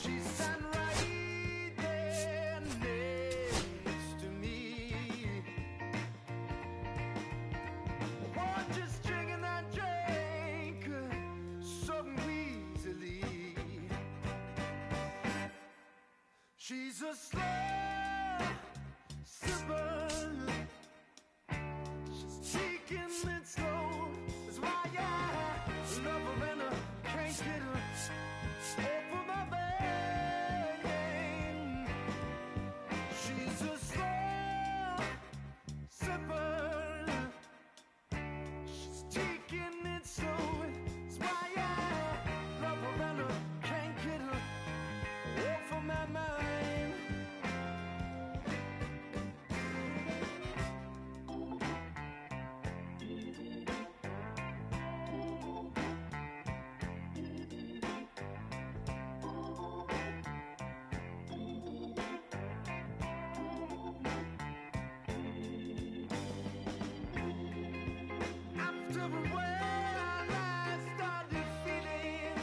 She's sat right there next to me. Oh, just drinking that drink so easily. She's a slow sipper. She's taking it slow. That's why I love her and I can't get her off of my vein. She's a slow sipper. She's taking it slow. That's why I love her and I can't get her off of my mind. After a while, I started feeling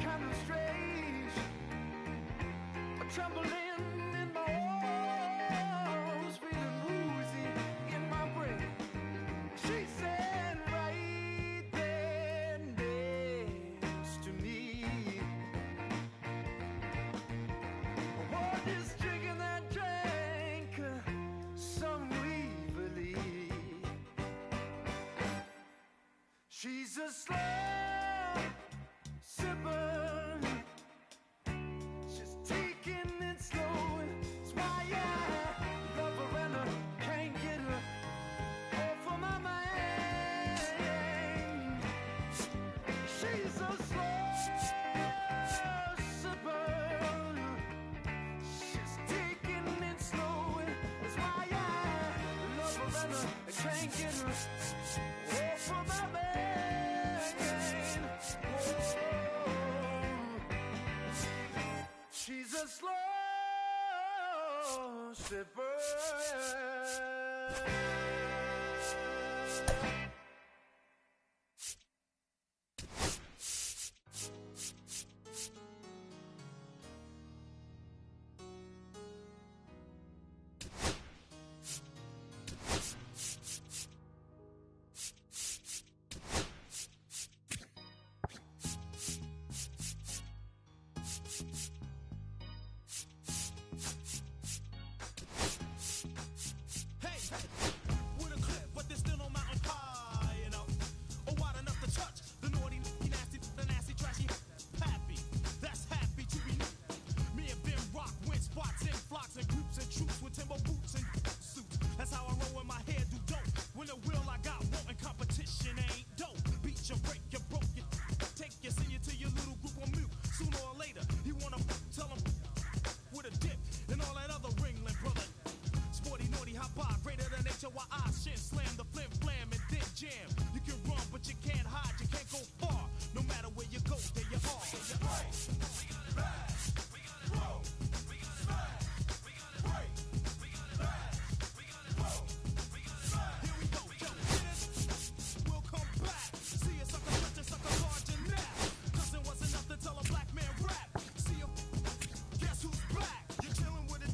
kind of strange, trembling in my arms, feeling woozy in my brain. She said right there next to me, oh, just drinking that drink so evilly. She's a slow sipper. She's taking it slow. That's why I love her and I can't get her off of my mind. She's a slow sipper. She's taking it slow. That's why I love her and I can't get her off of my mind. She's a slow sipper. With a clip, but there's still no mountain high enough or wide enough to touch the naughty, nasty, the nasty, trashy, happy. That's happy to be new. Me and Ben Rock went spots in flocks and groups and troops with timber boots and suits. That's how I roll when my hair do dope. When the will I got wanting competition ain't dope. Beat you, break you, broke you, take you, send you to your little group on mute. Sooner or later, you wanna tell them with a dip and all that other ringling, brother. Sporty, naughty, hot bar, greater than HOI, shin, slam, the flim, flam, and then jam. You can run, but you can't hide, you can't go far. No matter where you go, there you are. We gotta rise, we gotta roll, we gotta smash, we gotta break, we gotta rise, we gotta roll, we gotta smash. Here we go, yo, get it? We'll come back. See a sucker, touch a sucker, hard to nap. Cause it wasn't enough to tell a black man rap. See him, guess who's back? You're chilling with it.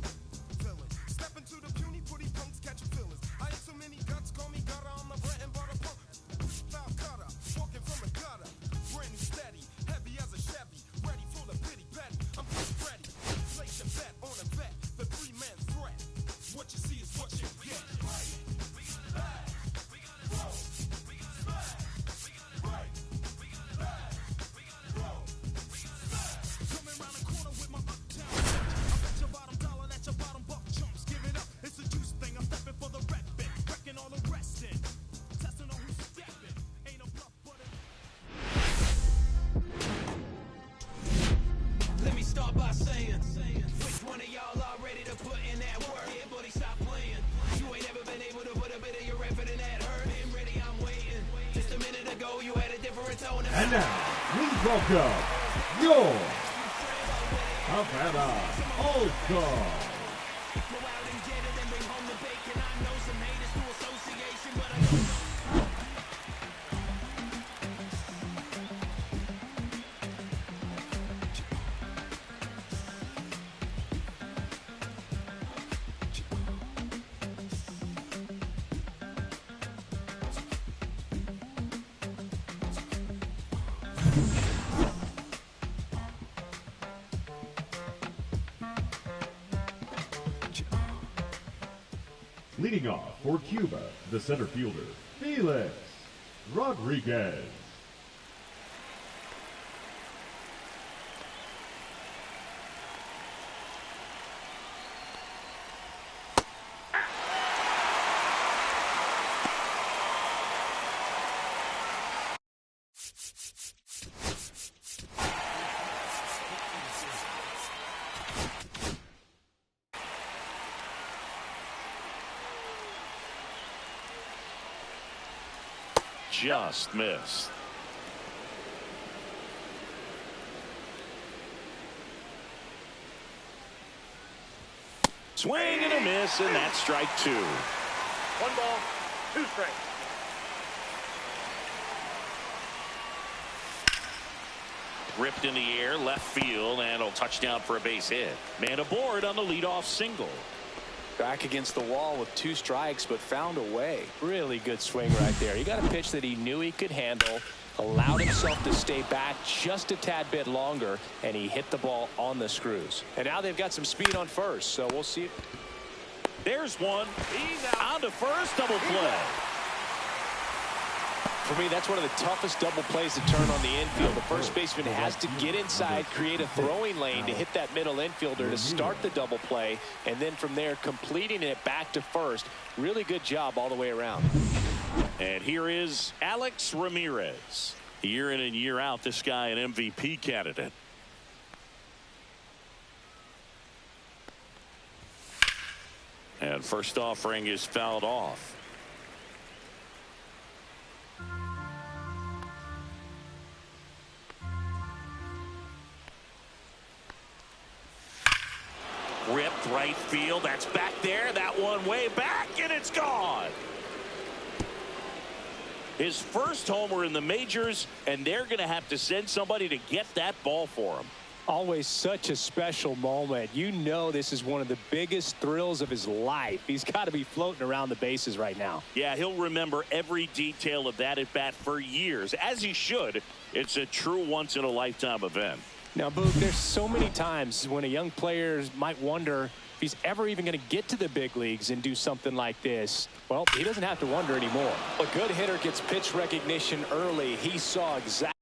Step into the puny, pretty punks, catch your feelings. I ain't so many guts, call me gutter, I'm the bread and butter punk. Style cutter, walking from the gutter. Brand new steady, heavy as a Chevy. Ready for the pity petty, I'm pretty ready. Place your bet on a vet, the three-man threat. What you see is what you get. We gotta rise, we gotta roll, we gotta smash, we gotta break, we gotta rise, we gotta roll, we gotta smash. Coming around the corner with my uptown. I bet your bottom dollar that your bottom buck chumps. Give it up, it's a juice thing. I'm stepping for the rep bit, wrecking all the rest in. Testing on who's stepping. Ain't a bluff but a. Let me start by saying, which one of y'all are ready to put in that work? Yeah, buddy, stop playing. You ain't ever been able to put a bit of your effort in that hurt. Been ready, I'm waiting. Just a minute ago, you had a different tone. And now, please welcome your Havana All-Star. Go out and get it and bring home the bacon. I know some haters through association, but I know. Leading off for Cuba, the center fielder, Felix Rodriguez. Just missed. Swing and a miss, and that's strike two. 1 ball, 2 strikes. Ripped in the air, left field, and a touchdown for a base hit. Man aboard on the leadoff single. Back against the wall with 2 strikes, but found a way. Really good swing right there. He got a pitch that he knew he could handle, allowed himself to stay back just a tad bit longer, and he hit the ball on the screws. And now they've got some speed on first, so we'll see. There's one. On to first, double play. For me, that's one of the toughest double plays to turn on the infield. The first baseman has to get inside, create a throwing lane to hit that middle infielder to start the double play, and then from there completing it back to first. Really good job all the way around. And here is Alex Ramirez. Year in and year out, this guy an MVP candidate. And first offering is fouled off. Ripped right field. That's back there. That one way back, and it's gone. His first homer in the majors, and they're going to have to send somebody to get that ball for him. Always such a special moment. You know this is one of the biggest thrills of his life. He's got to be floating around the bases right now. Yeah, he'll remember every detail of that at bat for years, as he should. It's a true once-in-a-lifetime event. Now, Boog, there's so many times when a young player might wonder if he's ever even going to get to the big leagues and do something like this. Well, he doesn't have to wonder anymore. A good hitter gets pitch recognition early. He saw exactly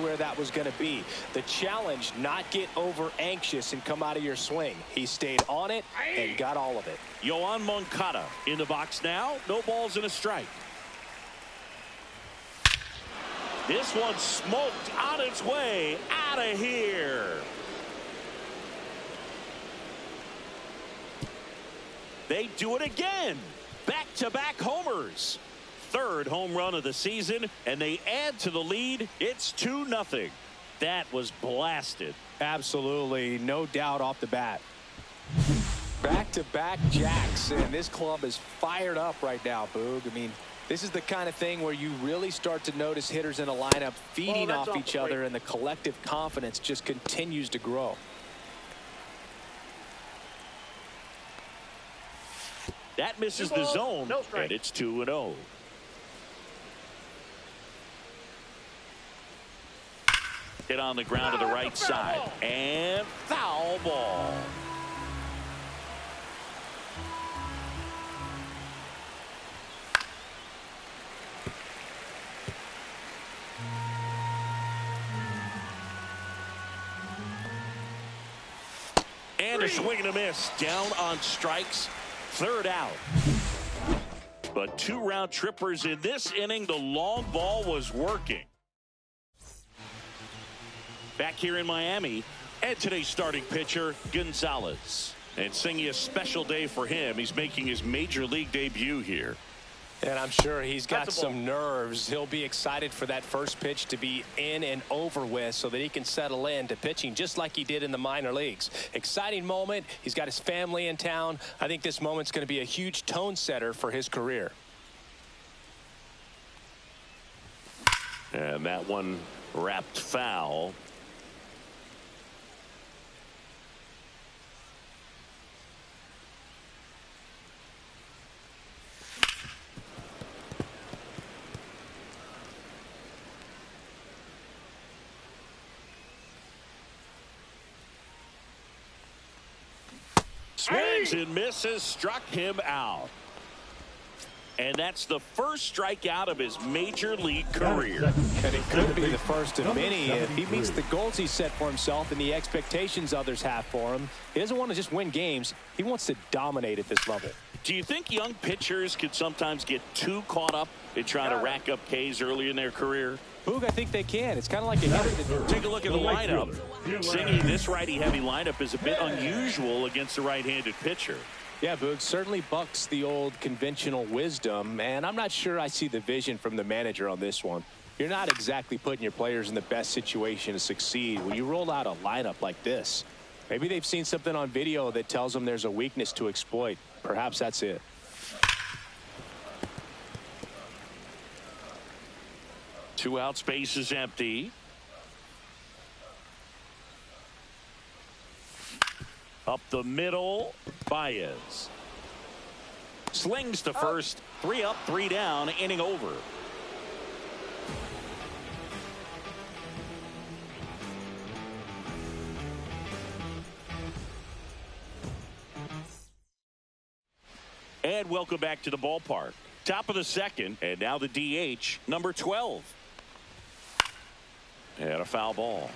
where that was going to be. The challenge, not get over anxious and come out of your swing. He stayed on it and got all of it. Yoan Moncada in the box now. No balls and a strike. This one smoked on its way out of here. They do it again. Back-to-back homers. Third home run of the season, and they add to the lead. It's 2-0. That was blasted. Absolutely, no doubt off the bat. Back-to-back jacks, and this club is fired up right now, Boog. I mean, this is the kind of thing where you really start to notice hitters in a lineup feeding off each other, and the collective confidence just continues to grow. That misses the zone, and it's 2-0. Hit on the ground to the right side, and foul ball. And a swing and a miss. Down on strikes. Third out. But 2 round trippers in this inning. The long ball was working. Back here in Miami, and today's starting pitcher, Gonzalez. And singing a special day for him. He's making his major league debut here. And I'm sure he's got some nerves. He'll be excited for that first pitch to be in and over with so that he can settle in to pitching just like he did in the minor leagues. Exciting moment. He's got his family in town. I think this moment's going to be a huge tone setter for his career. And that one wrapped foul. Swings and misses, struck him out. And that's the first strikeout of his major league career. And it could be the first of many if he meets the goals he set for himself and the expectations others have for him. He doesn't want to just win games. He wants to dominate at this level. Do you think young pitchers could sometimes get too caught up in trying to rack up Ks early in their career? Boog, I think they can. It's kind of like a hitter. Take a look at the lineup. Singy, this righty-heavy lineup is a bit unusual against a right-handed pitcher. Yeah, Boog, certainly bucks the old conventional wisdom, and I'm not sure I see the vision from the manager on this one. You're not exactly putting your players in the best situation to succeed when you roll out a lineup like this. Maybe they've seen something on video that tells them there's a weakness to exploit. Perhaps that's it. Two out, space is empty. Up the middle, Baez. Slings to first. 3 up, 3 down, inning over. And welcome back to the ballpark. Top of the second, and now the DH, number 12. And a foul ball.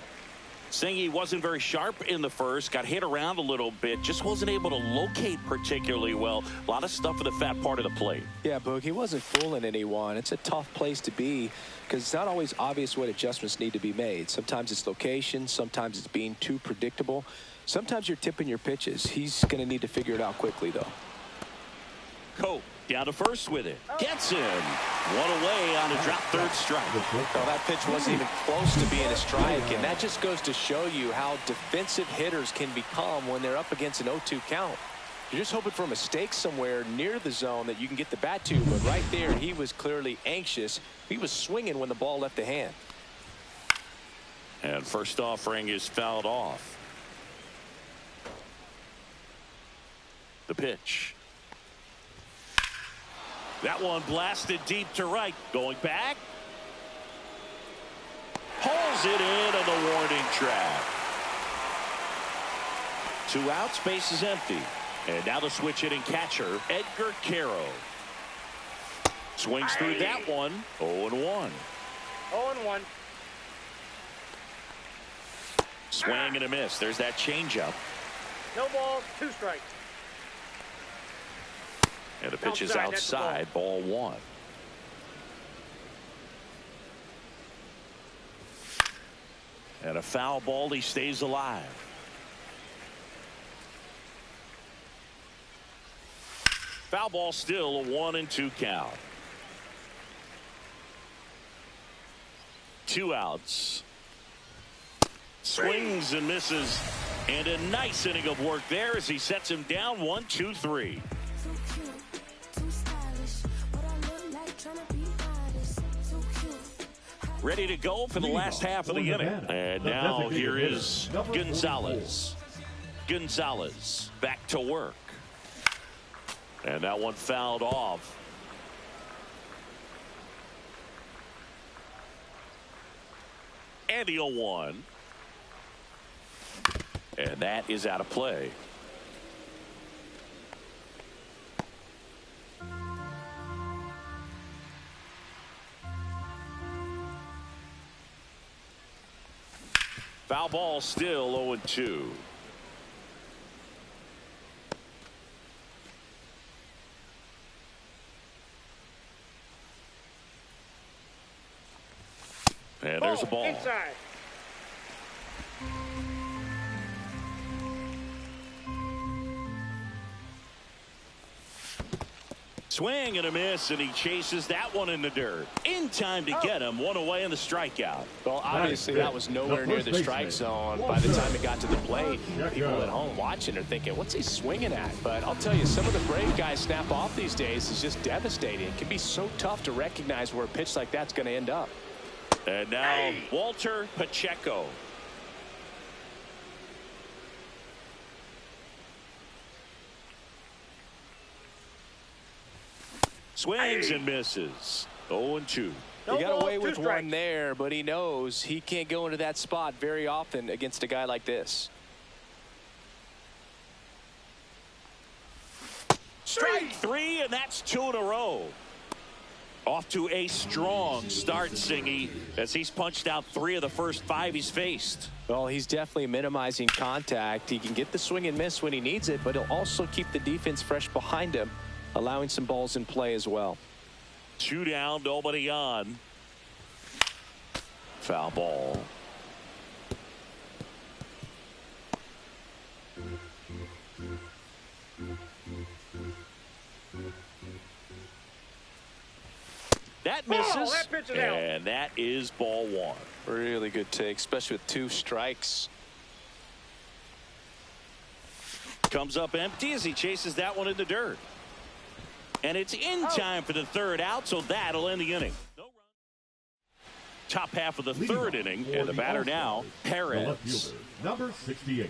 Singy wasn't very sharp in the first, got hit around a little bit, just wasn't able to locate particularly well. A lot of stuff in the fat part of the plate. Yeah, Boog, he wasn't fooling anyone. It's a tough place to be because it's not always obvious what adjustments need to be made. Sometimes it's location, sometimes it's being too predictable. Sometimes you're tipping your pitches. He's going to need to figure it out quickly, though. Cope down to first with it. Gets him. One away on a drop third strike. Well, that pitch wasn't even close to being a strike, and that just goes to show you how defensive hitters can become when they're up against an 0-2 count. You're just hoping for a mistake somewhere near the zone that you can get the bat to, but right there he was clearly anxious. He was swinging when the ball left the hand. And first offering is fouled off. The pitch. That one blasted deep to right. Going back. Pulls it in on the warning track. 2 outs, base is empty. And now the switch hitting catcher, Edgar Caro. Swings through that one. 0-1. 0-1. Swing and a miss. There's that changeup. No balls, 2 strikes. And the pitch is outside, ball 1. And a foul ball, he stays alive. Foul ball, still a 1-2 count. 2 outs. Swings and misses. And a nice inning of work there as he sets him down 1-2-3. Ready to go for the last half of the inning. And now here is Gonzalez. Gonzalez back to work. And that one fouled off. And the 0-1. And that is out of play. Foul ball, still 0-2. And there's a ball. Inside. Swing and a miss, and he chases that one in the dirt. In time to get him. 1 away in the strikeout. Well, obviously that was nowhere near the strike zone by the time it got to the plate. People at home watching are thinking, what's he swinging at? But I'll tell you, some of the break guys snap off these days is just devastating. It can be so tough to recognize where a pitch like that's going to end up. And now Walter Pacheco. Swings and misses. 0-2. He got away with one there, but he knows he can't go into that spot very often against a guy like this. Strike 3, and that's 2 in a row. Off to a strong start, Singy, as he's punched out 3 of the first 5 he's faced. Well, he's definitely minimizing contact. He can get the swing and miss when he needs it, but he'll also keep the defense fresh behind him, allowing some balls in play as well. 2 down, nobody on. Foul ball. That misses, and that is ball 1. Really good take, especially with 2 strikes. Comes up empty as he chases that one in the dirt. And it's in time for the 3rd out, so that'll end the inning. No run. Top half of the 3rd inning, and the batter now, Perez. Number 68.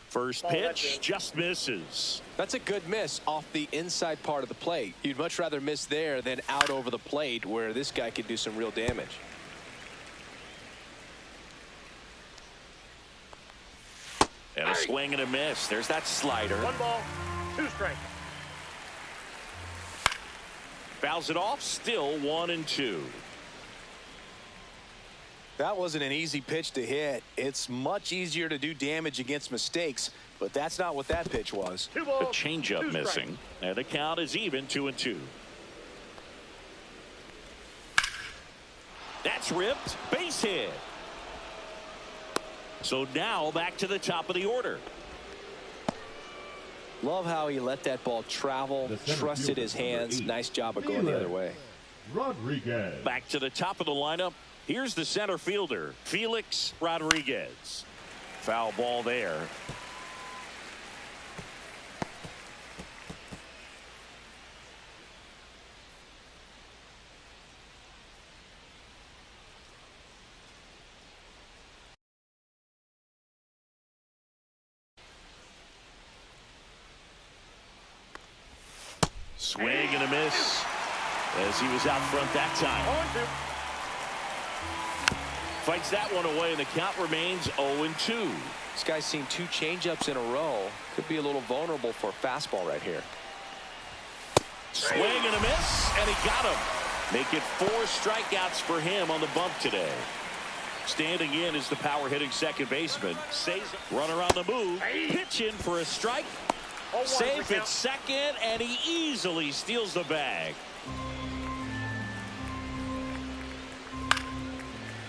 First pitch just misses. That's a good miss off the inside part of the plate. You'd much rather miss there than out over the plate, where this guy could do some real damage. And a swing and a miss. There's that slider. 1 ball, 2 strikes. Fouls it off. Still 1-2. That wasn't an easy pitch to hit. It's much easier to do damage against mistakes, but that's not what that pitch was. 2 balls, the changeup missing, and the count is even 2-2. That's ripped. Base hit. So now back to the top of the order. Love how he let that ball travel, trusted his hands. Nice job of going the other way. Rodriguez. Back to the top of the lineup. Here's the center fielder, Felix Rodriguez. Foul ball there. Swing and a miss as he was out front that time. Fights that one away, and the count remains 0-2. This guy's seen 2 changeups in a row. Could be a little vulnerable for a fastball right here. Swing and a miss, and he got him. Make it 4 strikeouts for him on the bump today. Standing in is the power-hitting second baseman. Runner on the move. Pitch in for a strike. Safe at second, and he easily steals the bag.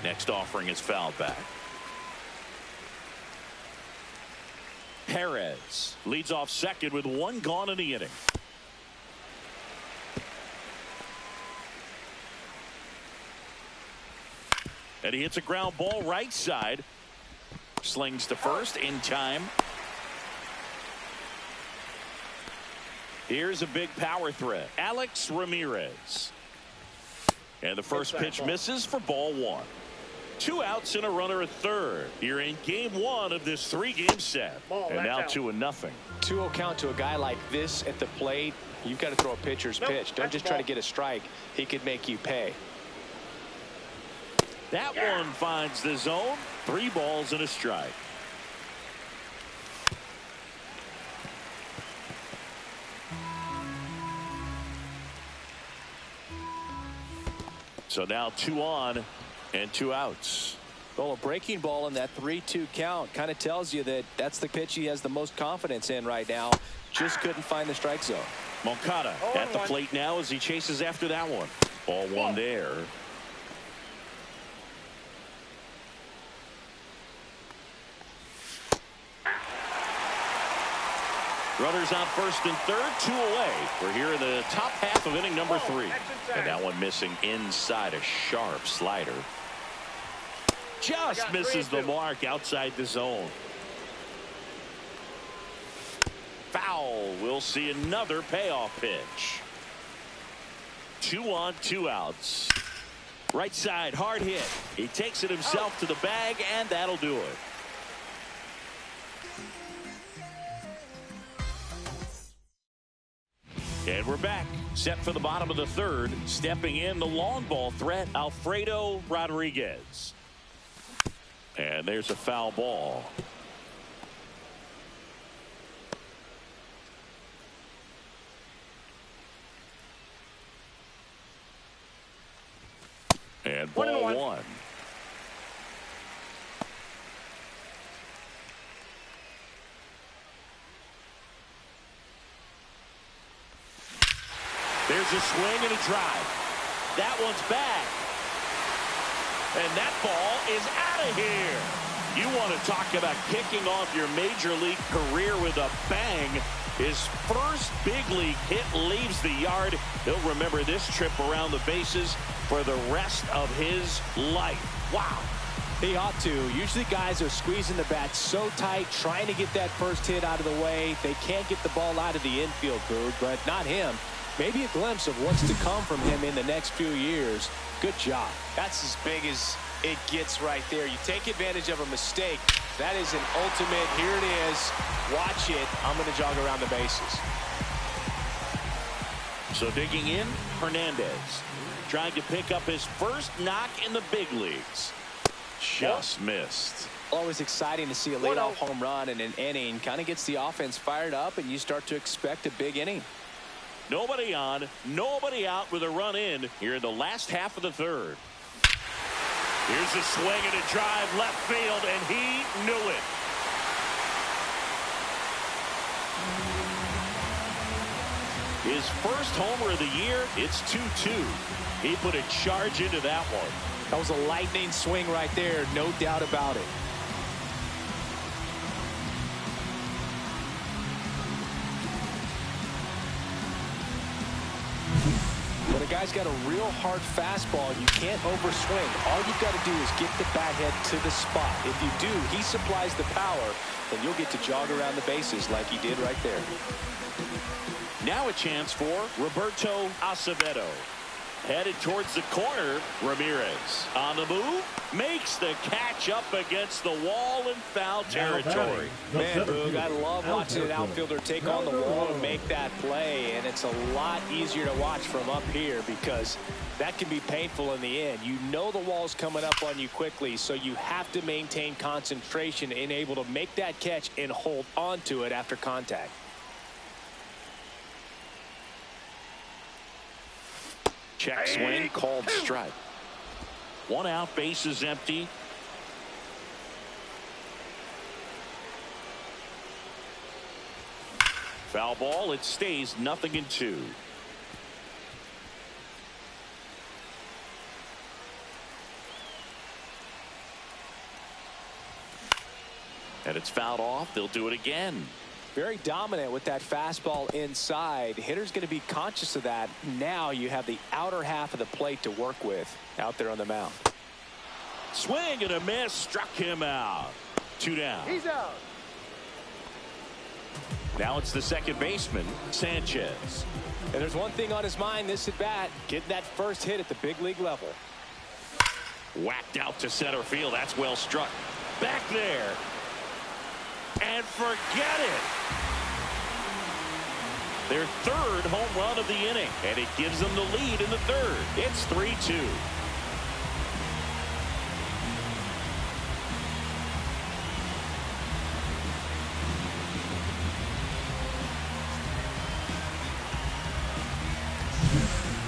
Next offering is fouled back. Perez leads off second with 1 gone in the inning. And he hits a ground ball right side. Slings to first in time. Here's a big power threat. Alex Ramirez. And the first pitch misses for ball 1. 2 outs and a runner at third. Here in game 1 of this 3-game set. And now 2-0. 2-0 count to a guy like this at the plate. You've got to throw a pitcher's pitch. Don't just try to get a strike. He could make you pay. That one finds the zone. 3 balls and a strike. So now 2 on and 2 outs. Well, a breaking ball in that 3-2 count kind of tells you that that's the pitch he has the most confidence in right now. Just couldn't find the strike zone. Moncada at the plate now as he chases after that one. Ball 1 there. Runners on first and third, 2 away. We're here in the top half of inning number 3. And that one missing inside, a sharp slider. Just misses the mark outside the zone. Foul. We'll see another payoff pitch. 2 on, 2 outs. Right side, hard hit. He takes it himself to the bag, and that'll do it. And we're back. Set for the bottom of the third. Stepping in the long ball threat, Alfredo Rodriguez. And there's a foul ball. And ball 1. There's a swing and a drive. That one's back. And that ball is out of here. You want to talk about kicking off your major league career with a bang. His first big league hit leaves the yard. He'll remember this trip around the bases for the rest of his life. Wow. He ought to. Usually guys are squeezing the bat so tight, trying to get that first hit out of the way. They can't get the ball out of the infield, Boog, but not him. Maybe a glimpse of what's to come from him in the next few years. Good job. That's as big as it gets right there. You take advantage of a mistake. That is an ultimate, here it is, watch it, I'm going to jog around the bases. So digging in, Hernandez trying to pick up his first knock in the big leagues. Just missed. Always exciting to see a leadoff home run in an inning. Kind of gets the offense fired up, and you start to expect a big inning. Nobody on, nobody out with a run in here in the last half of the third. Here's a swing and a drive left field, and he knew it. His first homer of the year, it's 2-2. He put a charge into that one. That was a lightning swing right there, no doubt about it. When a guy's got a real hard fastball, you can't overswing. All you've got to do is get the bat head to the spot. If you do, he supplies the power, and you'll get to jog around the bases like he did right there. Now a chance for Roberto Acevedo. Headed towards the corner, Ramirez on the move, makes the catch up against the wall in foul territory. Man, Boog, I love watching an outfielder take on the wall and make that play, and it's a lot easier to watch from up here because that can be painful in the end. You know the wall's coming up on you quickly, so you have to maintain concentration and able to make that catch and hold on to it after contact. Check swing, called strike. 1 out, base is empty. Foul ball, it stays 0-2. And it's fouled off. They'll do it again. Very dominant with that fastball inside. Hitter's going to be conscious of that. Now you have the outer half of the plate to work with out there on the mound. Swing and a miss, struck him out. 2 down. He's out. Now it's the second baseman, Sanchez. And there's one thing on his mind this at bat, getting that first hit at the big league level. Whacked out to center field. That's well struck. Back there. And forget it. Their third home run of the inning, and it gives them the lead in the third. It's 3-2.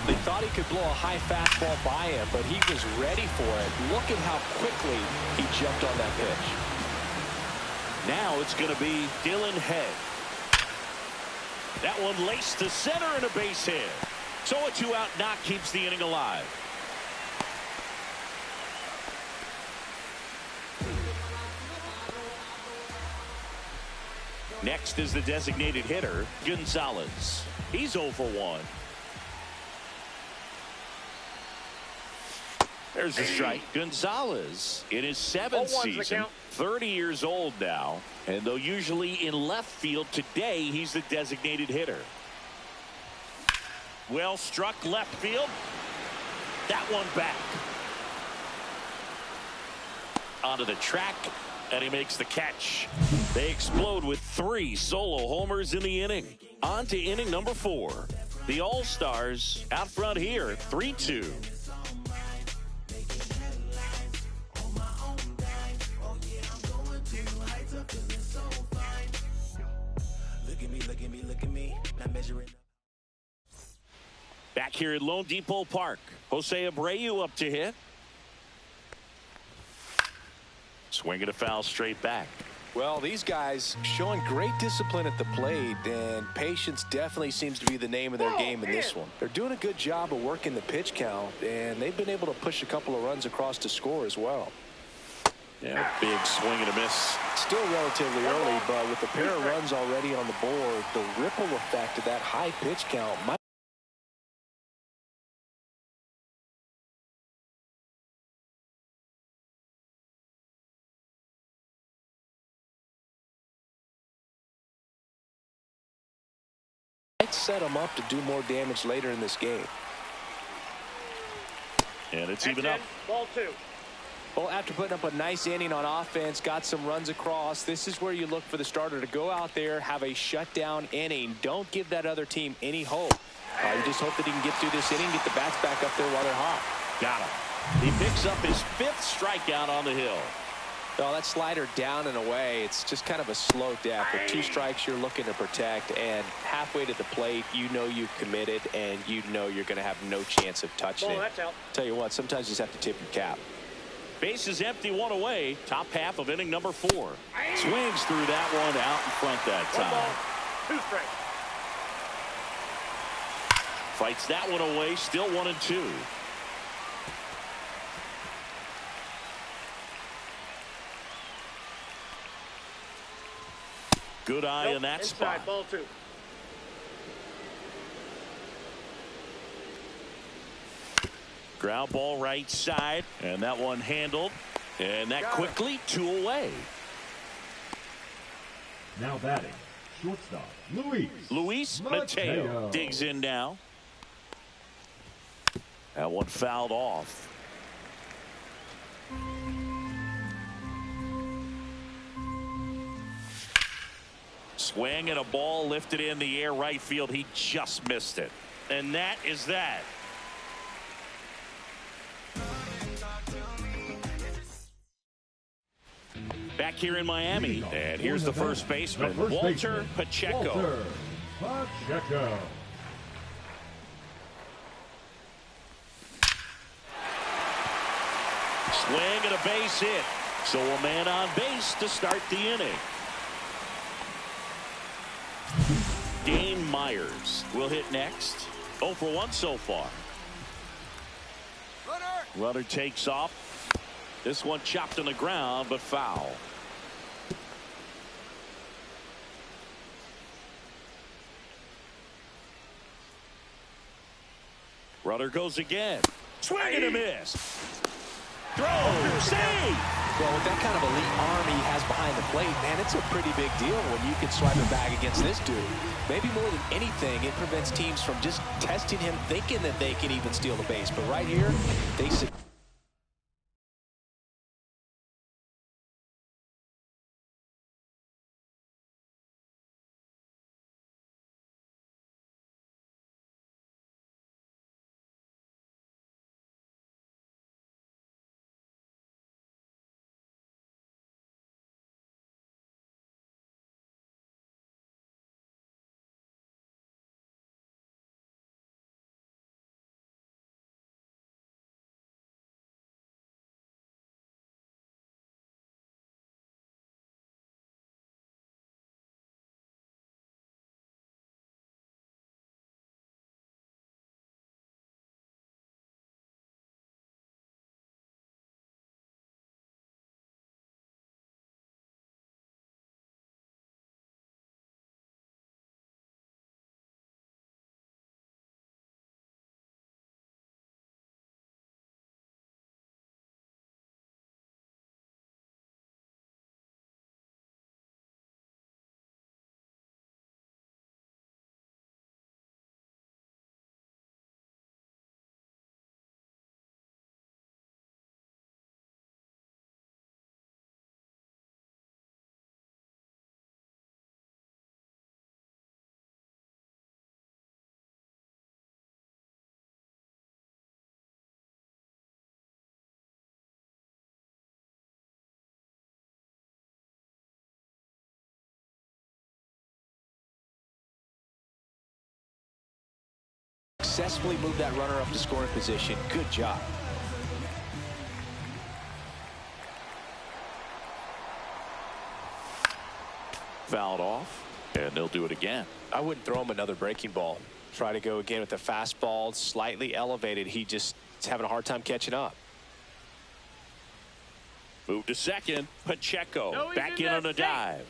They thought he could blow a high fastball by him, but he was ready for it. Look at how quickly he jumped on that pitch. Now it's going to be Dylan Head. That one laced to center and a base hit. So a 2-out knock keeps the inning alive. Next is the designated hitter, Gonzalez. He's 0 for 1. There's a strike. Gonzalez in his 7th season, 30 years old now, and though usually in left field, today he's the designated hitter. Well struck left field. That one back. Onto the track, and he makes the catch. They explode with 3 solo homers in the inning. On to inning number 4. The All-Stars out front here, 3-2. Back here at Lone Depot Park, Jose Abreu up to hit. Swing and a foul straight back. Well, these guys showing great discipline at the plate, and patience definitely seems to be the name of their game in this one. They're doing a good job of working the pitch count, and they've been able to push a couple of runs across to score as well. Yeah, big swing and a miss. Still relatively early, but with a pair of runs already on the board, the ripple effect of that high pitch count might set them up to do more damage later in this game. And it's even up. Ball 2. Well, after putting up a nice inning on offense, got some runs across, this is where you look for the starter to go out there, have a shutdown inning. Don't give that other team any hope. You just hope that he can get through this inning, get the bats back up there while they're hot. Got him. He picks up his 5th strikeout on the hill. Well, that slider down and away, it's just kind of a slow death. With 2 strikes you're looking to protect, and halfway to the plate, you know you've committed, and you know you're going to have no chance of touching it. That's out. Tell you what, sometimes you just have to tip your cap. Base is empty, 1 away. Top half of inning number 4. Swings through that one out in front that 1 time. ball, 2 strikes. Fights that one away, still 1-2. Good eye in that inside, spot. ball 2. Ground ball right side, and that one handled, and that quickly 2 away. Now batting, shortstop, Luis Mateo digs in now. That one fouled off. Swing and a ball lifted in the air right field. He just missed it. And that is that. Back here in Miami, and here's the first baseman, Walter Pacheco. Swing and a base hit. So a man on base to start the inning. Dane Myers will hit next. 0 for 1 so far. Runner takes off. This one chopped on the ground, but foul. Runner goes again. Swing and a miss. Throw. Save. Well, with that kind of elite arm he has behind the plate, man, it's a pretty big deal when you can swipe it back against this dude. Maybe more than anything, it prevents teams from just testing him, thinking that they can even steal the base. But right here, they successfully moved that runner up to scoring position. Good job. Fouled off, and they'll do it again. I wouldn't throw him another breaking ball. Try to go again with the fastball, slightly elevated. He just is having a hard time catching up. Move to second. Pacheco No, back in on a dive.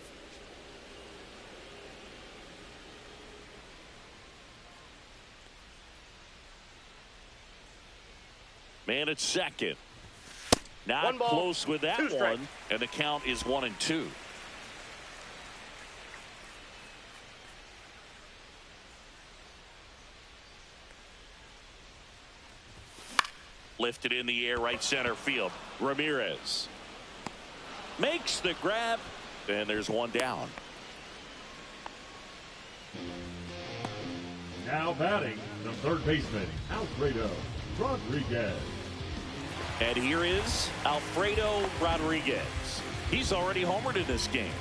Man at second. Not close with that one, and the count is 1-2. Lifted in the air, right center field. Ramirez makes the grab, and there's one down. Now batting, the third baseman, Alfredo Rodriguez. And here is Alfredo Rodriguez. He's already homered in this game.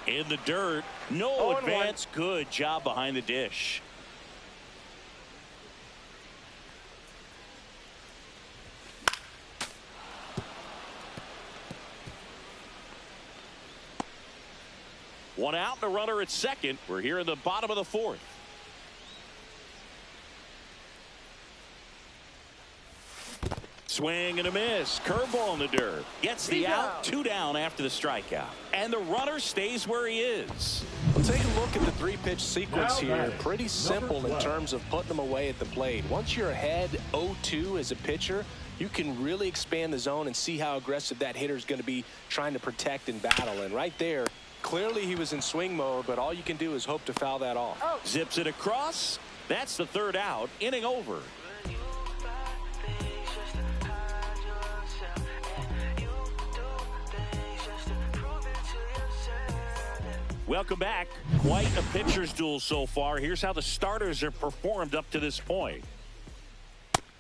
In the dirt, no advance. Good job behind the dish. One out and a runner at second. We're here in the bottom of the fourth. Swing and a miss. Curveball in the dirt. Gets the out. 2 down after the strikeout. And the runner stays where he is. Well, take a look at the 3-pitch sequence here. Pretty simple in terms of putting them away at the plate. Once you're ahead 0-2 as a pitcher, you can really expand the zone and see how aggressive that hitter is going to be trying to protect and battle. And right there, clearly he was in swing mode, but all you can do is hope to foul that off. Zips it across. That's the 3rd out. Inning over. Welcome back. Quite a pitcher's duel so far. Here's how the starters have performed up to this point.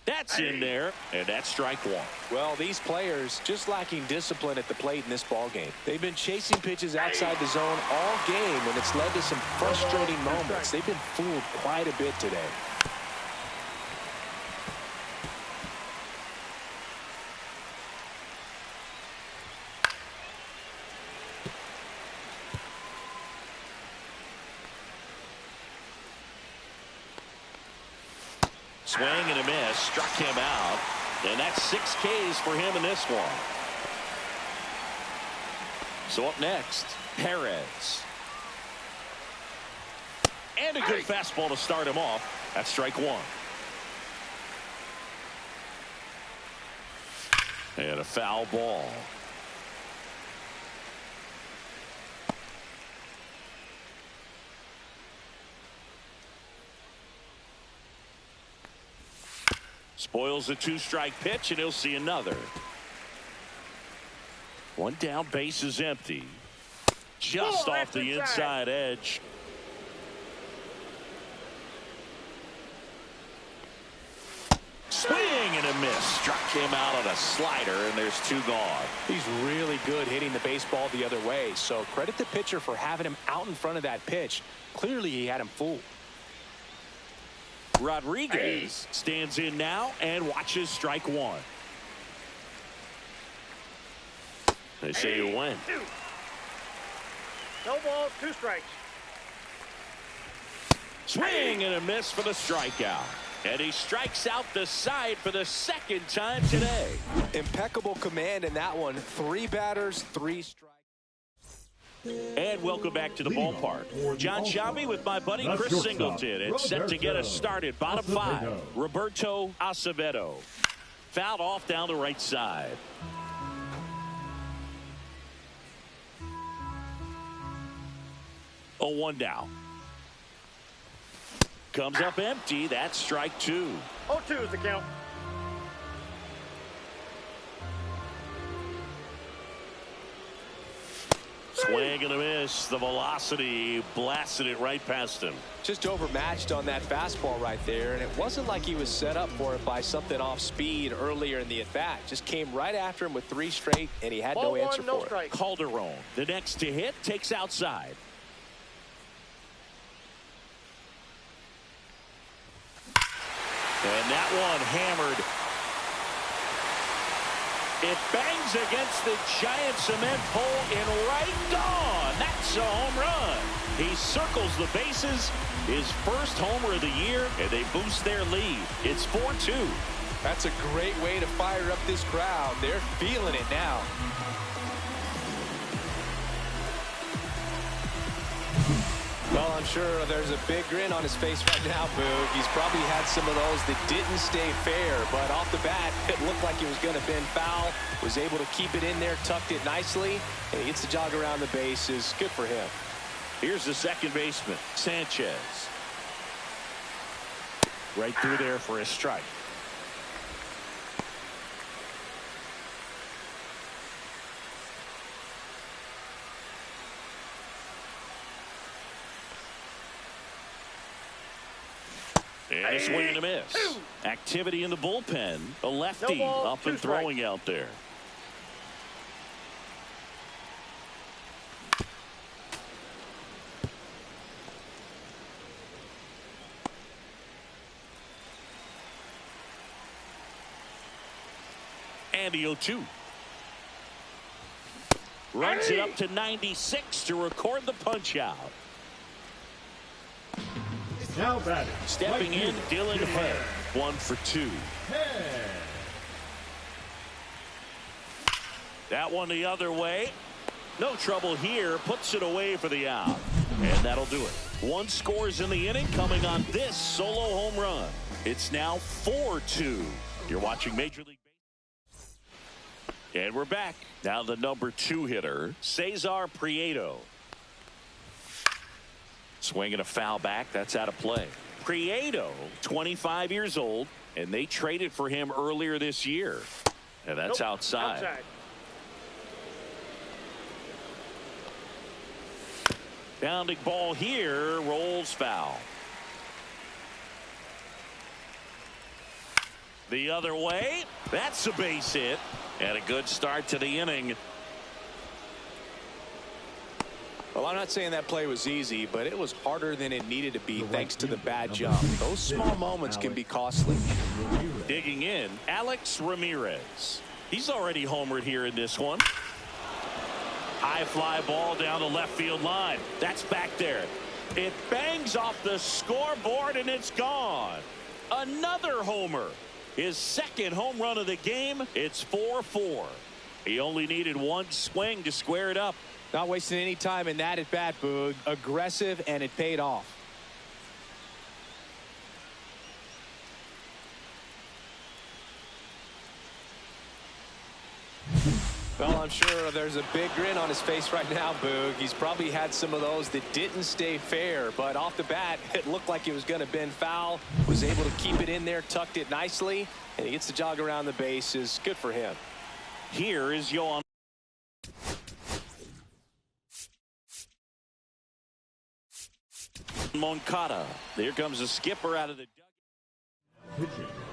That's in there, and that's strike one. Well, these players just lacking discipline at the plate in this ball game. They've been chasing pitches outside the zone all game, and it's led to some frustrating moments. They've been fooled quite a bit today. Swing and a miss, struck him out, and that's 6 Ks for him in this one. So up next, Perez. And a good fastball to start him off. That's strike one. And a foul ball. Spoils the 2-strike pitch, and he'll see another. One down, base is empty. Just off the inside edge. Swing and a miss. Struck him out on a slider, and there's 2 gone. He's really good hitting the baseball the other way, so credit the pitcher for having him out in front of that pitch. Clearly he had him fooled. Rodriguez stands in now and watches strike one. They say you win. No balls, 2 strikes. Swing and a miss for the strikeout. And he strikes out the side for the 2nd time today. Impeccable command in that one. 3 batters, 3 strikes. And welcome back to the ballpark. John Sciambi with my buddy Chris Singleton. And set to get us started. Bottom 5, Roberto Acevedo. Fouled off down the right side. Oh, 1 down. Comes up empty. That's strike 2. 0-2 is the count. Swing and a miss. The velocity blasted it right past him. Just overmatched on that fastball right there, and it wasn't like he was set up for it by something off speed earlier in the at-bat. Just came right after him with 3 straight, and he had no answer for it. Calderon, the next to hit, takes outside. And that one hammered. It bangs against the giant cement pole and right gone. That's a home run. He circles the bases. His first homer of the year, and they boost their lead. It's 4-2. That's a great way to fire up this crowd. They're feeling it now. Well, I'm sure there's a big grin on his face right now, Boog. He's probably had some of those that didn't stay fair, but off the bat, it looked like it was going to bend foul. Was able to keep it in there, tucked it nicely, and he gets the jog around the bases. Good for him. Here's the second baseman, Sanchez. Right through there for a strike. And a swing and a miss. Activity in the bullpen. A lefty up and throwing out there. And the 0-2. Runs it up to 96 to record the punch out. Now batting. Stepping in, dealing a hit. 1 for 2. That one the other way. No trouble here. Puts it away for the out. And that'll do it. 1 scores in the inning coming on this solo home run. It's now 4-2. You're watching Major League Baseball. And we're back. Now the number 2 hitter, Cesar Prieto. Swinging a foul back. That's out of play. Prieto, 25 years old, and they traded for him earlier this year. And that's outside. Bounding ball here, rolls foul. The other way. That's a base hit. And a good start to the inning. Well, I'm not saying that play was easy, but it was harder than it needed to be thanks to the bad jump. Those small moments can be costly. Digging in, Alex Ramirez. He's already homered here in this one. High fly ball down the left field line. That's back there. It bangs off the scoreboard and it's gone. Another homer. His second home run of the game. It's 4-4. He only needed 1 swing to square it up. Not wasting any time in that at bat, Boog. Aggressive, and it paid off. Well, I'm sure there's a big grin on his face right now, Boog. He's probably had some of those that didn't stay fair, but off the bat, it looked like it was going to bend foul. Was able to keep it in there, tucked it nicely, and he gets the jog around the bases. Good for him. Here is Yohan Moncada. There comes a skipper out of the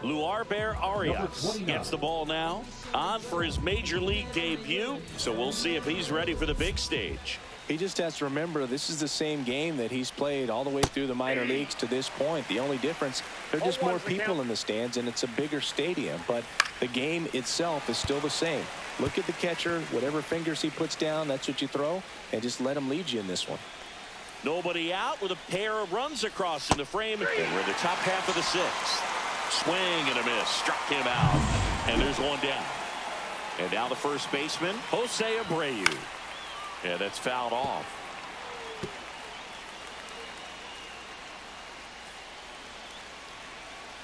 Luarber Arias gets the ball now, on for his major league debut, so we'll see if he's ready for the big stage. He just has to remember this is the same game that he's played all the way through the minor leagues to this point. The only difference, there are just more people in the stands and it's a bigger stadium, but the game itself is still the same. Look at the catcher, whatever fingers he puts down, that's what you throw, and just let him lead you in this one. Nobody out with a pair of runs across in the frame, and we're in the top half of the 6th. Swing and a miss, struck him out, and there's 1 down. And now the first baseman, Jose Abreu. And that's fouled off.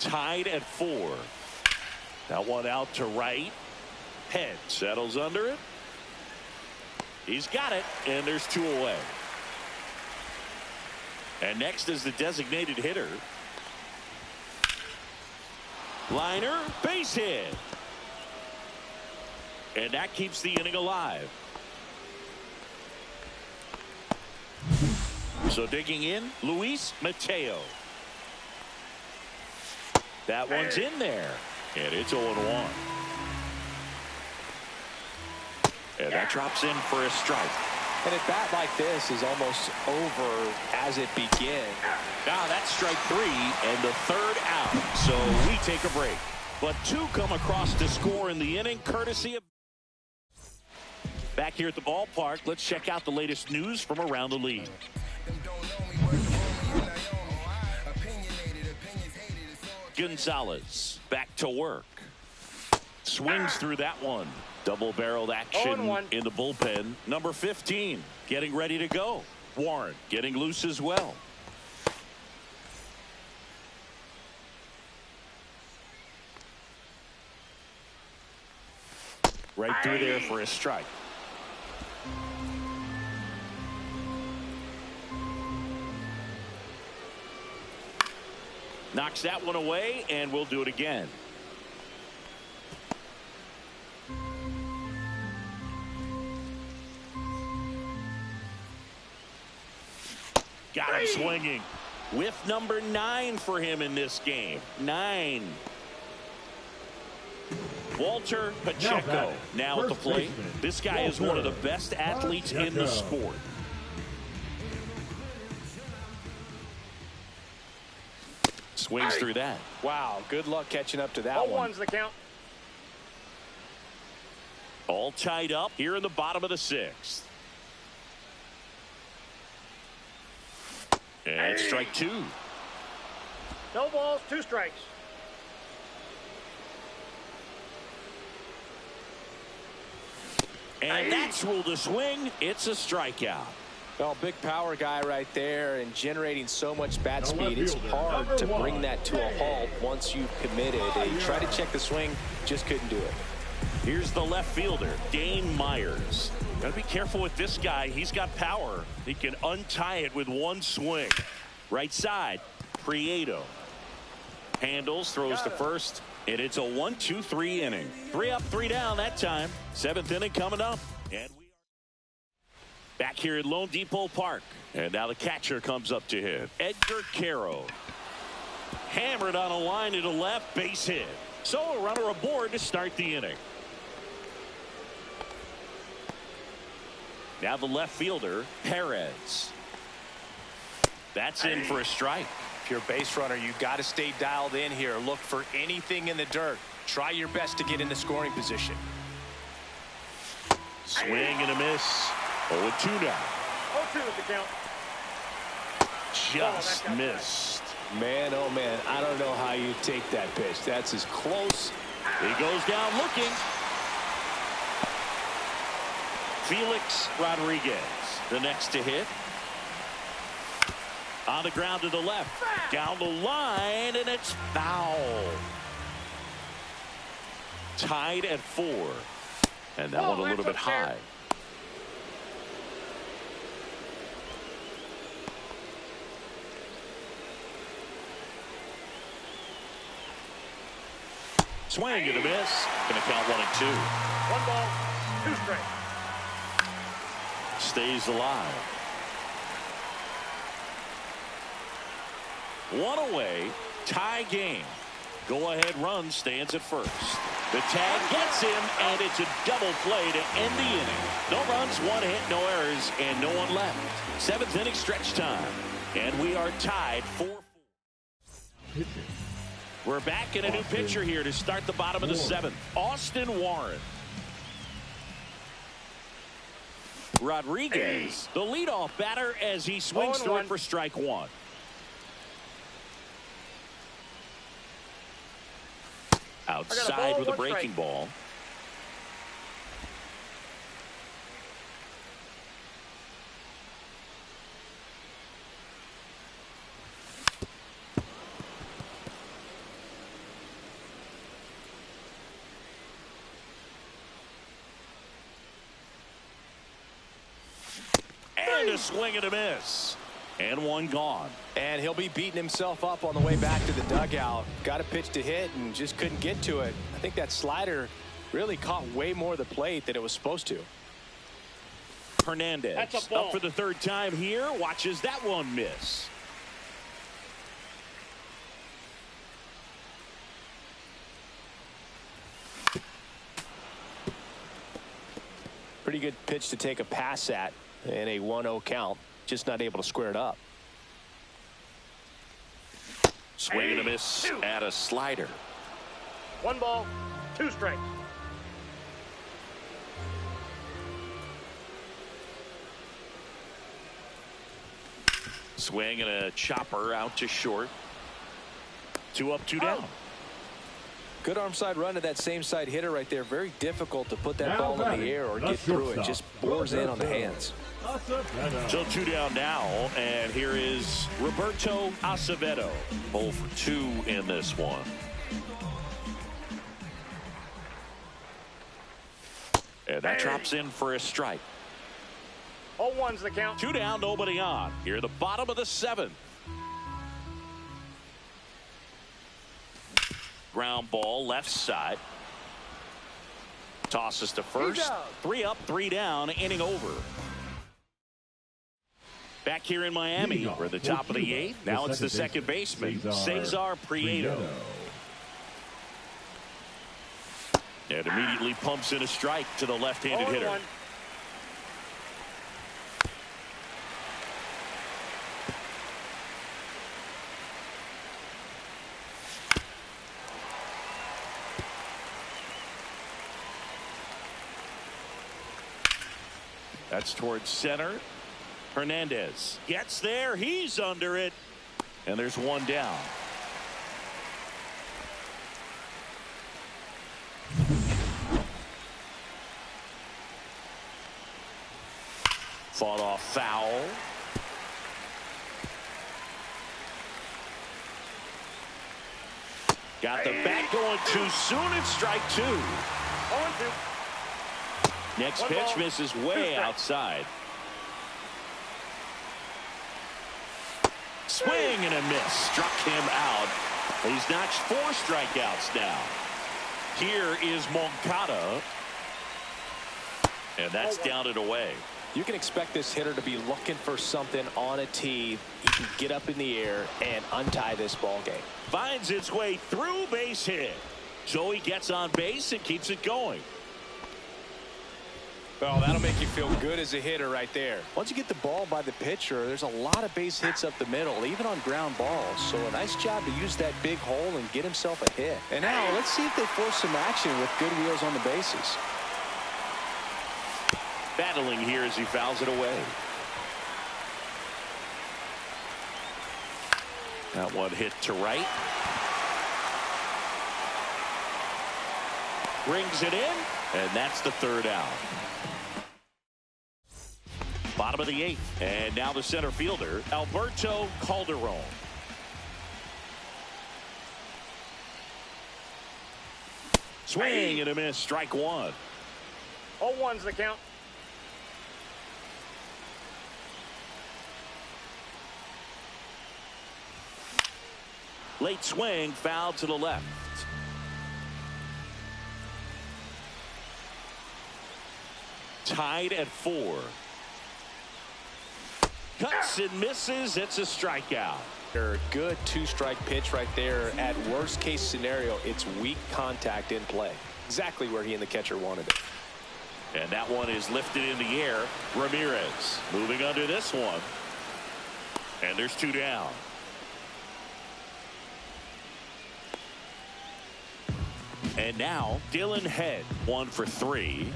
Tied at 4. That one out to right. Head settles under it. He's got it, and there's 2 away. And next is the designated hitter. Liner, base hit. And that keeps the inning alive. So digging in, Luis Mateo. That one's in there, and it's 0-1. And that drops in for a strike. And a bat like this is almost over as it begins. Now that's strike 3 and the third out. So we take a break. But 2 come across to score in the inning, courtesy of... Back here at the ballpark, let's check out the latest news from around the league. Gonzalez back to work. Swings through that one. Double-barreled action in the bullpen. Number 15 getting ready to go. Warren getting loose as well. Right through there for a strike. Knocks that one away, and we'll do it again. Got him swinging. With number 9 for him in this game. 9. Walter Pacheco now at the plate. This guy is one of the best athletes in the sport. Swings through that. Wow, good luck catching up to that one. 0-1's the count. All tied up here in the bottom of the 6th. And strike 2. No balls, 2 strikes. And that's ruled a swing. It's a strikeout. Well, big power guy right there and generating so much bat speed. It's hard to bring that to a halt once you've committed. He tried to check the swing, just couldn't do it. Here's the left fielder, Dane Myers. Got to be careful with this guy. He's got power. He can untie it with one swing. Right side, Prieto. Handles, throws to first, and it's a 1-2-3 inning. 3 up, 3 down that time. 7th inning coming up. And we are back here at Lone Depot Park. And now the catcher comes up to hit. Edgar Caro. Hammered on a line to the left, base hit. So a runner aboard to start the inning. Now the left fielder, Perez. That's in for a strike. If you're a base runner, you've got to stay dialed in here. Look for anything in the dirt. Try your best to get in the scoring position. Swing and a miss. 0-2 now. 0-2 is the count. Just missed. Man, oh man, I don't know how you take that pitch. That's as close. He goes down looking. Felix Rodriguez, the next to hit. On the ground to the left. Down the line, and it's foul. Tied at 4. And that one a little bit high. Swing and a miss. Gonna count 1-2. 1 ball, 2 strikes. Stays alive. 1 away. Tie game. Go ahead run stands at first. The tag gets him, and it's a double play to end the inning. No runs, 1 hit, no errors, and no one left. 7th inning stretch time. And we are tied 4-4. We're back in a new pitcher here to start the bottom of the 7th. Austin Warren. Rodriguez, the leadoff batter, as he swings through it for strike 1. Outside with a breaking ball. And a swing and a miss. And 1 gone. And he'll be beating himself up on the way back to the dugout. Got a pitch to hit and just couldn't get to it. I think that slider really caught way more of the plate than it was supposed to. Hernandez That's a ball. up for the third time here. Watches that one miss. Pretty good pitch to take a pass at in a 1-0 count. Just not able to square it up. Swing and a miss at a slider. 1 ball, 2 strikes. Swing and a chopper out to short. 2 up, 2 down. Good arm side run to that same side hitter right there. Very difficult to put that ball in the air or get through it. Just bores in on the hands. So 2 down now, and here is Roberto Acevedo. 0 for 2 in this one. And that drops in for a strike. 0-1's the count. 2 down, nobody on. Here at the bottom of the 7th. Ground ball left side. Tosses to first. 3 up, 3 down, inning over. Back here in Miami, we're at the top of the 8th. Now it's the second baseman, Cesar Prieto. And immediately pumps in a strike to the left-handed hitter. 0-1. That's towards center. Hernandez gets there. He's under it. And there's 1 down. Fought off foul. Got the bat going too soon. It's strike 2. 0-2. Next 1 pitch ball, misses 2 way strikes. outside. Swing and a miss. Struck him out. He's notched 4 strikeouts now. Here is Moncada. And that's down and away. You can expect this hitter to be looking for something on a tee. He can get up in the air and untie this ball game. Finds its way through, base hit. So he gets on base and keeps it going. Well, that'll make you feel good as a hitter right there. Once you get the ball by the pitcher, there's a lot of base hits up the middle, even on ground balls. So a nice job to use that big hole and get himself a hit. And now let's see if they force some action with good wheels on the bases. Battling here as he fouls it away. That one hit to right. Brings it in, and that's the 3rd out. Bottom of the 8th, and now the center fielder, Alberto Calderon. Swing and a miss, strike 1. 0-1's the count. Late swing, foul to the left. Tied at 4. Cuts and misses. It's a strikeout. Good 2-strike pitch right there. At worst case scenario, it's weak contact in play. Exactly where he and the catcher wanted it. And that one is lifted in the air. Ramirez moving under this one. And there's 2 down. And now Dylan Head, 1 for 3.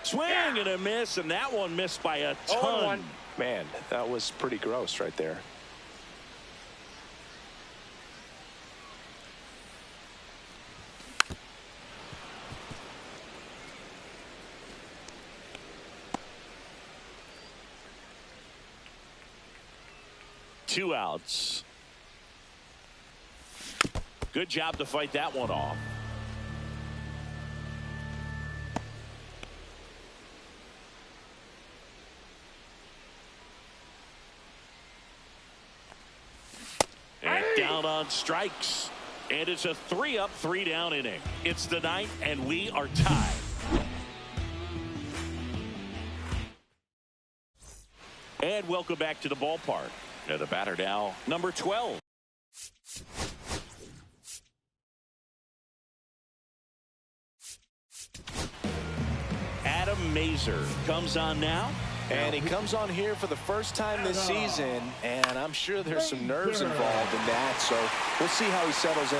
Swing and a miss, and that one missed by a ton. 0-1. Man, that was pretty gross right there. Two outs. Good job to fight that one off. And down on strikes. And it's a 3-up, 3-down inning. It's the ninth, and we are tied. And welcome back to the ballpark. And the batter now, number 12. Adam Mazer comes on now. And he comes on here for the first time this season, and I'm sure there's some nerves involved in that, so we'll see how he settles in.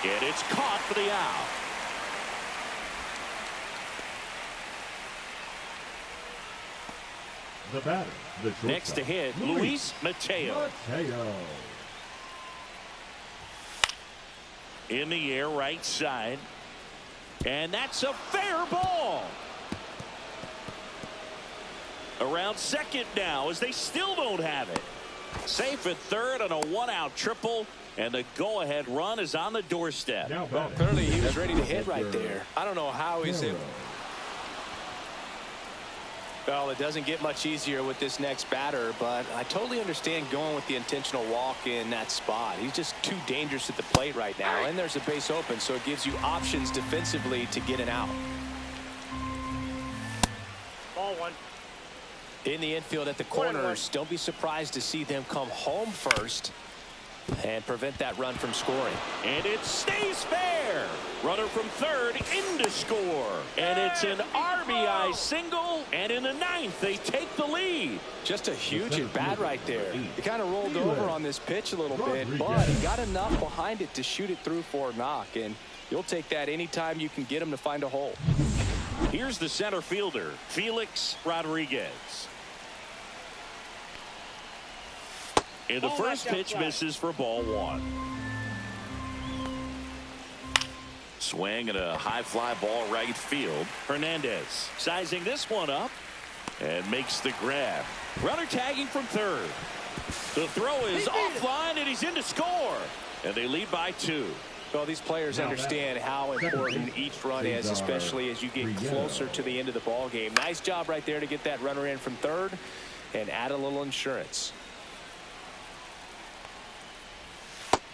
And it's caught for the out. The batter, the shortstop, Next to hit, Luis Mateo. In the air, right side. And that's a fair ball. Around second now as they still don't have it. Safe at third on a one-out triple, and the go-ahead run is on the doorstep. Well, clearly he was ready to hit right there. I don't know how he's in. Well, it doesn't get much easier with this next batter, but I totally understand going with the intentional walk in that spot. He's just too dangerous at the plate right now, and there's a base open, so it gives you options defensively to get an out. Ball one. In the infield at the corners, don't be surprised to see them come home first and prevent that run from scoring. And it stays fair. Runner from third in to score. And it's an RBI single. And in the ninth, they take the lead. Just a huge at bat right there. He kind of rolled over on this pitch a little bit, but he got enough behind it to shoot it through for a knock. And you'll take that anytime you can get him to find a hole. Here's the center fielder, Felix Rodriguez. And the first pitch misses for ball one. Swing and a high fly ball right field. Hernandez sizing this one up and makes the grab. Runner tagging from third. The throw is offline and he's in to score. And they lead by 2. Well, these players understand how important each run is, especially as you get closer to the end of the ball game. Nice job right there to get that runner in from third and add a little insurance.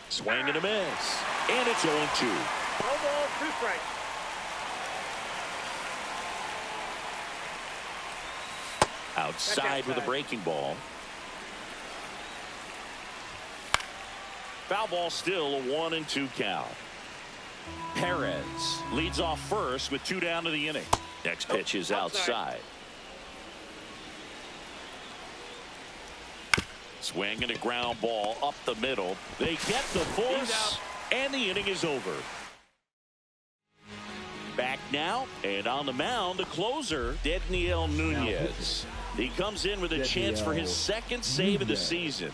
Swing and a miss. And it's 0-2. No ball, 2 strikes. Outside with a breaking ball. Foul ball, still a 1-2 count. Perez leads off first with 2 down to the inning. Next pitch is outside. Swing and a ground ball up the middle. They get the force, and the inning is over. Back now, and on the mound, the closer, Dedniel Nunez. He comes in with a chance for his second save of the season.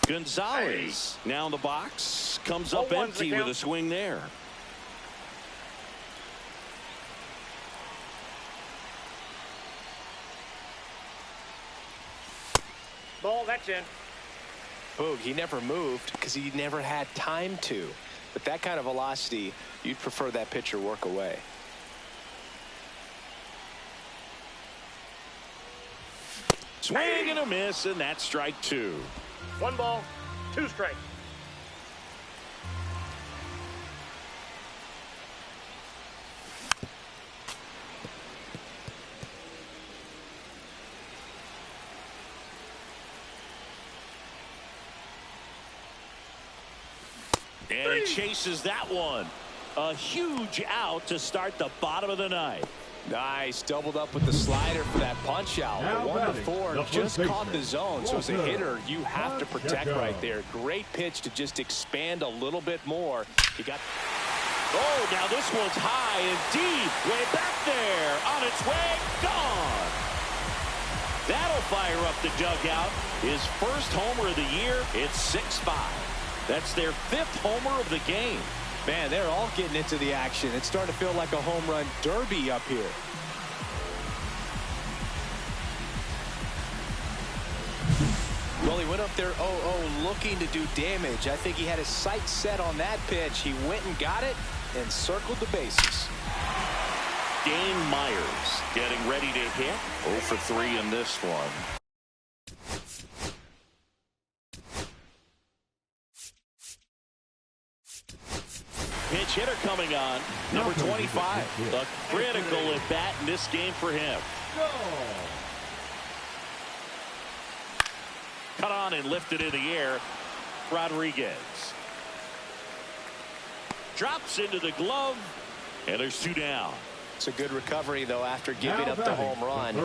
Gonzalez now in the box, comes up empty with a swing there. Ball, that's in. Boog, he never moved because he never had time to. With that kind of velocity, you'd prefer that pitcher work away. Swing and a miss, and that's strike 2. 1 ball, 2 strikes. And he chases that one. A huge out to start the bottom of the ninth. Nice, doubled up with the slider for that punch out. The 1-4 just caught the zone, so as a hitter, you have to protect right there. Great pitch to just expand a little bit more. He got. Oh, now this one's high and deep, way back there, on its way, gone. That'll fire up the dugout. His first homer of the year. It's 6-5. That's their 5th homer of the game. Man, they're all getting into the action. It's starting to feel like a home run derby up here. Well, he went up there 0-0 looking to do damage. I think he had his sights set on that pitch. He went and got it and circled the bases. Dane Myers getting ready to hit. 0 for 3 in this one. coming on. Number 25. A critical at bat in this game for him. Cut on and lifted in the air. Rodriguez drops into the glove, and there's 2 down. It's a good recovery, though, after giving up the home run.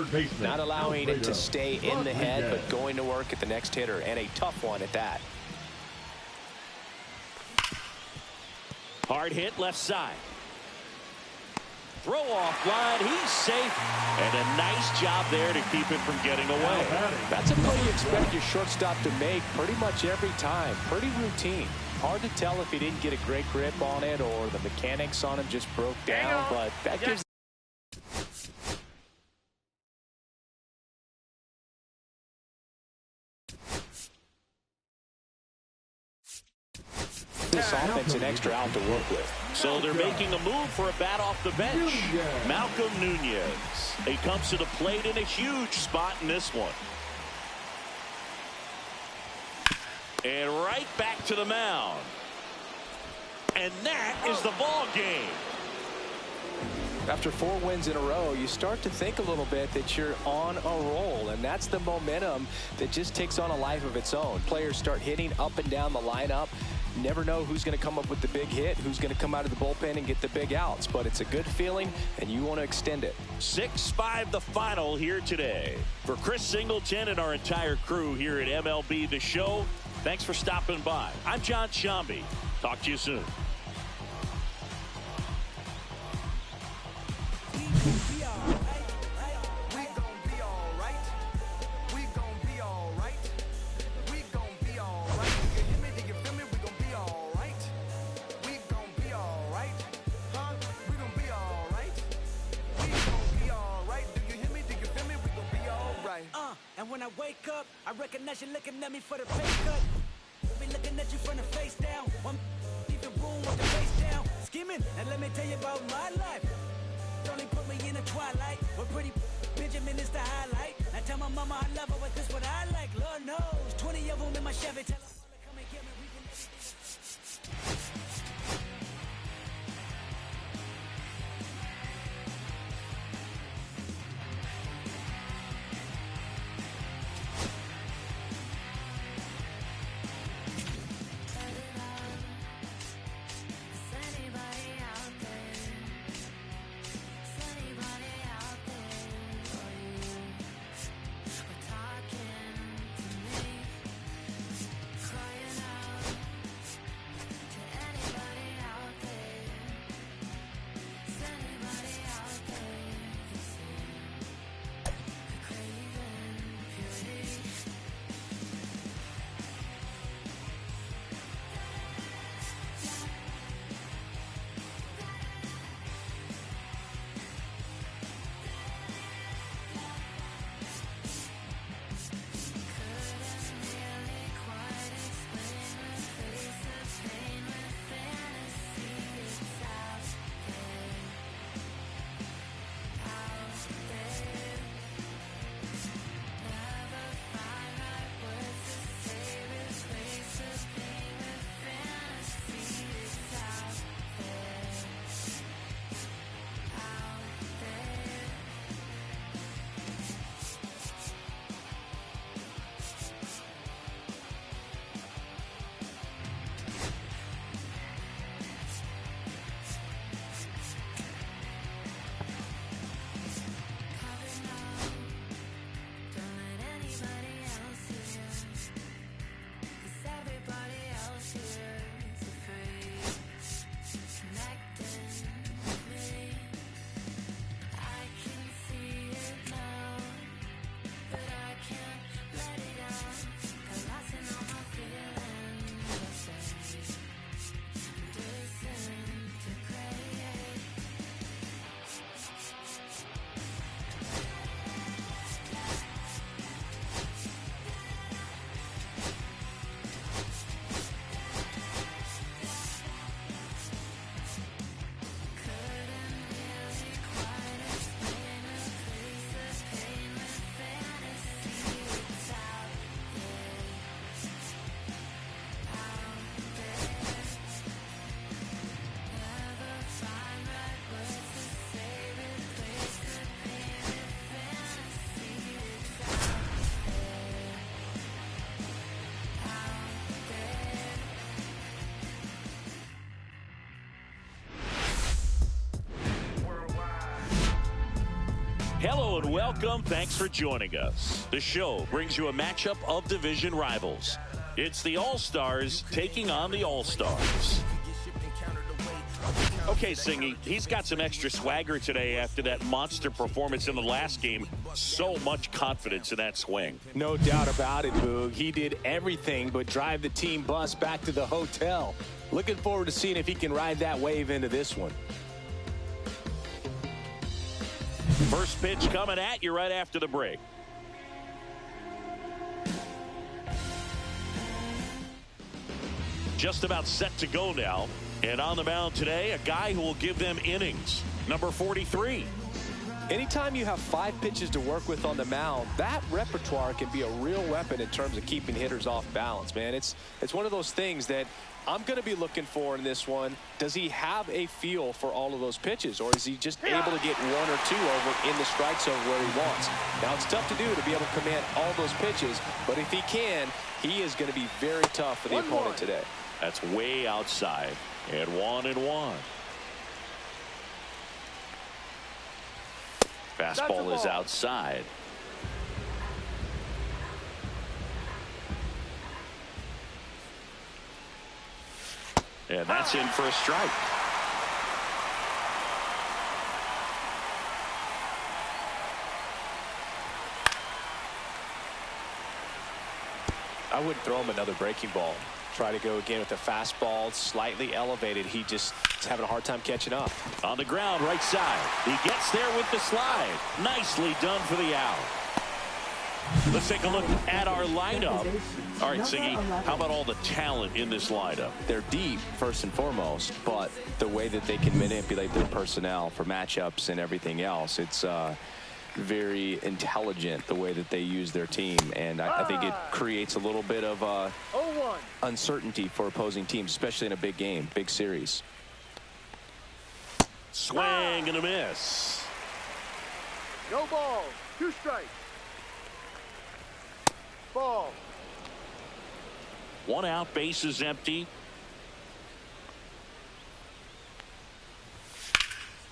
Not allowing it to stay in the head, but going to work at the next hitter, and a tough one at that. Hard hit left side. Throw off line. He's safe. And a nice job there to keep it from getting away. That's a play you expect your shortstop to make pretty much every time. Pretty routine. Hard to tell if he didn't get a great grip on it or the mechanics on him just broke down, but that gives this offense an extra out to work with. So they're making a move for a bat off the bench. Malcolm Nunez. He comes to the plate in a huge spot in this one. And right back to the mound. And that is the ball game. After 4 wins in a row, you start to think a little bit that you're on a roll, and that's the momentum that just takes on a life of its own. Players start hitting up and down the lineup. Never know who's going to come up with the big hit, who's going to come out of the bullpen and get the big outs, but it's a good feeling, and you want to extend it. 6-5 the final here today. For Chris Singleton and our entire crew here at MLB The Show, thanks for stopping by. I'm John Shambi. Talk to you soon. And when I wake up, I recognize you looking at me for the pay cut. Be looking at you from the face down. One even room with the face down. Skimming, and let me tell you about my life. Only put me in the twilight. We're pretty Benjamin is the highlight. I tell my mama I love her, but this what I like. Lord knows, 20 of them in my Chevy. Tell her come and get me. Hello and welcome. Thanks for joining us. The show brings you a matchup of division rivals. It's the All-Stars taking on the All-Stars. Okay, Singy, he's got some extra swagger today after that monster performance in the last game. So much confidence in that swing. No doubt about it, Boog. He did everything but drive the team bus back to the hotel. Looking forward to seeing if he can ride that wave into this one. First pitch coming at you right after the break. Just about set to go now. And on the mound today, a guy who will give them innings. Number 43. Anytime you have 5 pitches to work with on the mound, that repertoire can be a real weapon in terms of keeping hitters off balance, man. It's one of those things that I'm going to be looking for in this one. Does he have a feel for all of those pitches, or is he just able to get 1 or 2 over in the strike zone where he wants? Now, it's tough to do to be able to command all those pitches, but if he can, he is going to be very tough for the opponent today. That's way outside. And 1-1. Fastball is outside. And that's in for a strike. I wouldn't throw him another breaking ball. Try to go again with the fastball, slightly elevated. He just is having a hard time catching up. On the ground, right side. He gets there with the slide. Nicely done for the out. Let's take a look at our lineup. All right, Siggy, how about all the talent in this lineup? They're deep, first and foremost, but the way that they can manipulate their personnel for matchups and everything else, it's very intelligent the way that they use their team, and I think it creates a little bit of uncertainty for opposing teams, especially in a big game, big series. Swing and a miss. No ball. 2 strikes. Ball. 1 out, base is empty.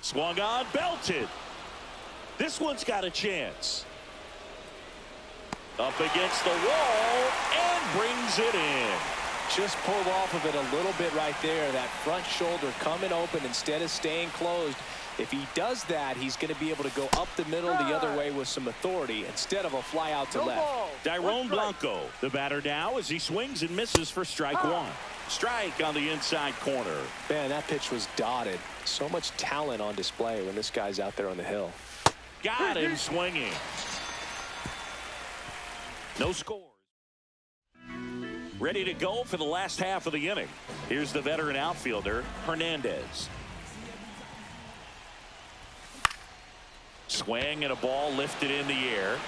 Swung on, belted. This one's got a chance. Up against the wall and brings it in. Just pulled off of it a little bit right there. That front shoulder coming open instead of staying closed. If he does that, he's going to be able to go up the middle the other way with some authority instead of a fly out to left. Dyrone Blanco, the batter now, as he swings and misses for strike 1. Strike on the inside corner. Man, that pitch was dotted. So much talent on display when this guy's out there on the hill. Got him swinging. No scores. Ready to go for the last half of the inning. Here's the veteran outfielder, Hernandez. Swing and a ball lifted in the air.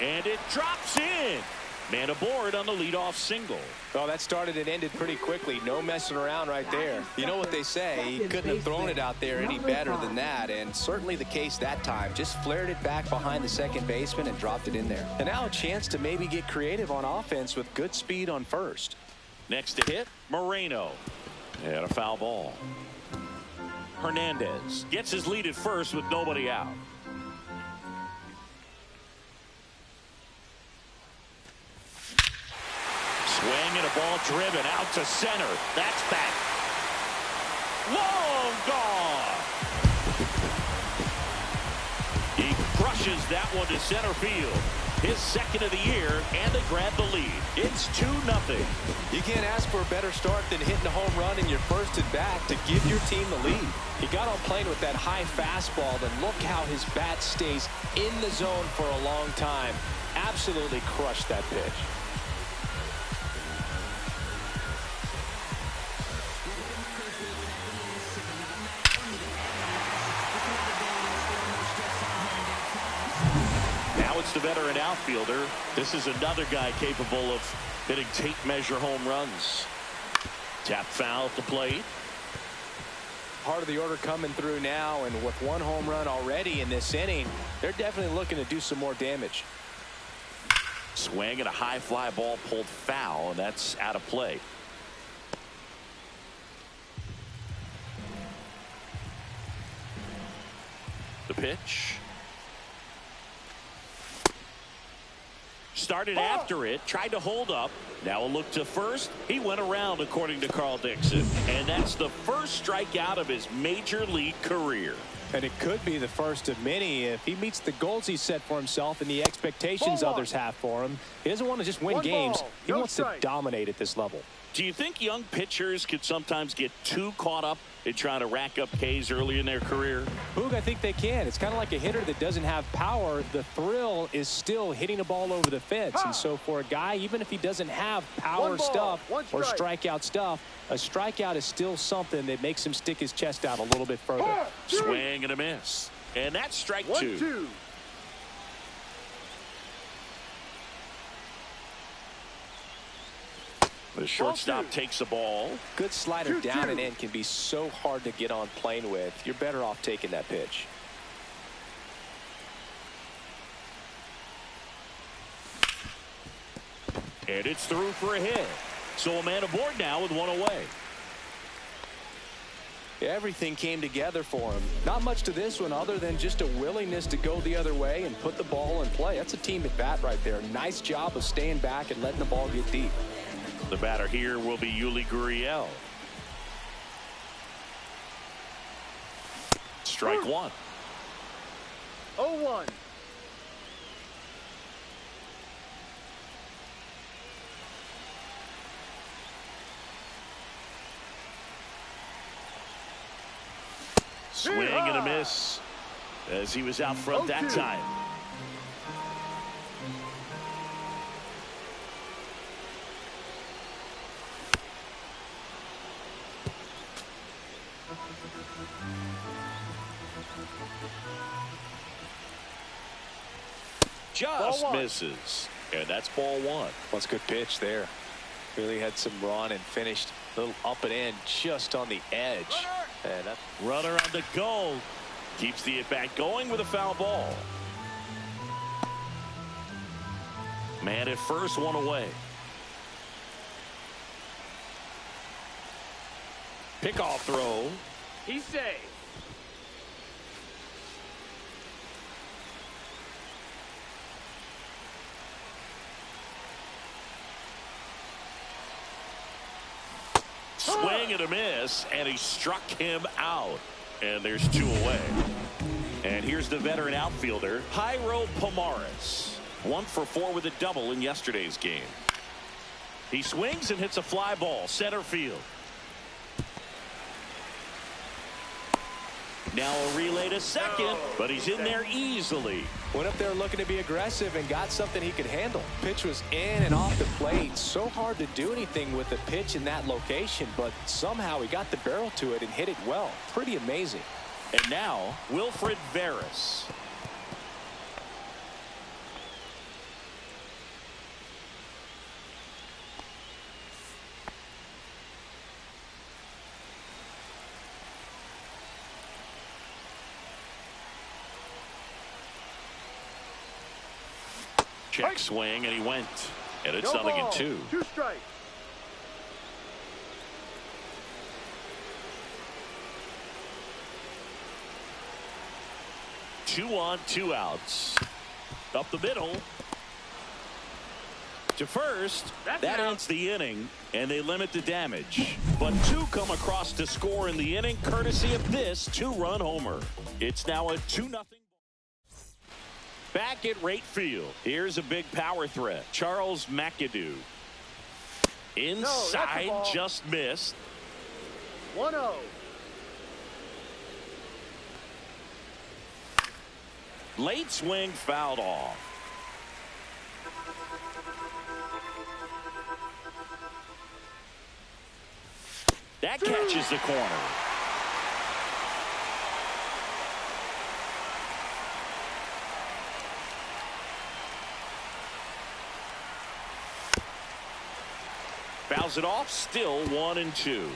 And it drops in. Man aboard on the leadoff single. Oh, that started and ended pretty quickly. No messing around right there. You know what they say, he couldn't have thrown it out there any better than that, and certainly the case that time. Just flared it back behind the second baseman and dropped it in there. And now a chance to maybe get creative on offense with good speed on first. Next to hit, Moreno. And a foul ball. Hernandez gets his lead at first with nobody out. Swing and a ball driven out to center. That's back. Long gone. He crushes that one to center field. His second of the year, and they grab the lead. It's 2-0. You can't ask for a better start than hitting a home run in your first at bat to give your team the lead. He got on playing with that high fastball, then look how his bat stays in the zone for a long time. Absolutely crushed that pitch. The veteran outfielder. This is another guy capable of hitting tape measure home runs. Tap foul at the plate. Part of the order coming through now, and with 1 home run already in this inning, they're definitely looking to do some more damage. Swing and a high fly ball pulled foul, and that's out of play. The pitch. started after it, tried to hold up. Now a look to first. He went around, according to Carl Dixon. And that's the first strikeout of his major league career. And it could be the first of many if he meets the goals he set for himself and the expectations others have for him. He doesn't want to just win games. He wants to dominate at this level. Do you think young pitchers could sometimes get too caught up in trying to rack up Ks early in their career? Boog, I think they can. It's kind of like a hitter that doesn't have power. The thrill is still hitting a ball over the fence. And so for a guy, even if he doesn't have power stuff or strikeout stuff, a strikeout is still something that makes him stick his chest out a little bit further. Swing and a miss. And that's strike 2. The shortstop takes the ball. Good slider down and in can be so hard to get on plane with. You're better off taking that pitch. And it's through for a hit. So a man aboard now with one away. Everything came together for him. Not much to this one other than just a willingness to go the other way and put the ball in play. That's a team at bat right there. Nice job of staying back and letting the ball get deep. The batter here will be Yuli Gurriel. Strike 1. 0-1. Swing and a miss as he was out front that time. Just misses. And that's ball 1. That's a good pitch there. Really had some run and finished a little up and in just on the edge. And runner on the goal. Keeps the at-bat going with a foul ball. Man at first, one away. Pickoff throw. He's safe. Swing and a miss, and he struck him out. And there's 2 away. And here's the veteran outfielder, Jairo Pomares. 1 for 4 with a double in yesterday's game. He swings and hits a fly ball, center field. Now a relay to second, but he's in there easily. Went up there looking to be aggressive and got something he could handle. Pitch was in and off the plate. So hard to do anything with the pitch in that location, but somehow he got the barrel to it and hit it well. Pretty amazing. And now Wilfred Veras. Check swing, and he went. And it's nothing in 2. 2 strikes. Two on, 2 outs. Up the middle. To first. That ends the inning, and they limit the damage. But 2 come across to score in the inning, courtesy of this 2-run homer. It's now a 2-0. Back at right field. Here's a big power threat. Charles McAdoo. Inside, just missed. 1-0. Late swing fouled off. That catches the corner. Fouls it off, still 1-2.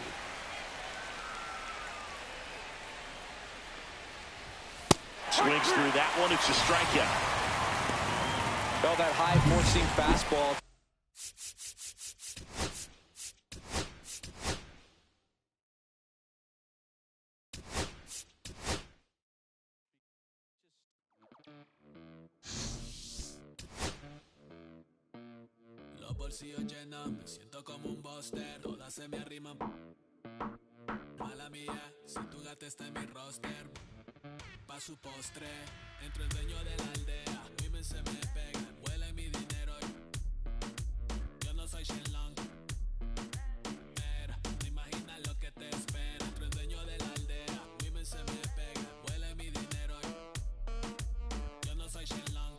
Swings through that one, it's a strikeout. Well, that high four-seam fastball. bolsillo lleno, me siento como un buster, todas se me arriman. Mala mía, si tu gata está en mi roster, pa' su postre, entro el dueño de la aldea, women se me pegan, huele mi dinero, yo no soy Shenlong, pero no imaginas lo que te espera, entro el dueño de la aldea, women se me pegan, huele mi dinero, yo no soy Shenlong,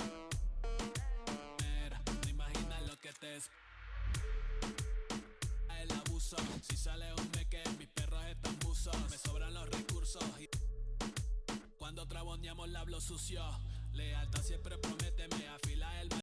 pero no imaginas lo que te espera. El abuso, si sale un meque, mis perros están buzos, me sobran los recursos y cuando traboneamos la hablo sucio, lealtad siempre promete, me afila el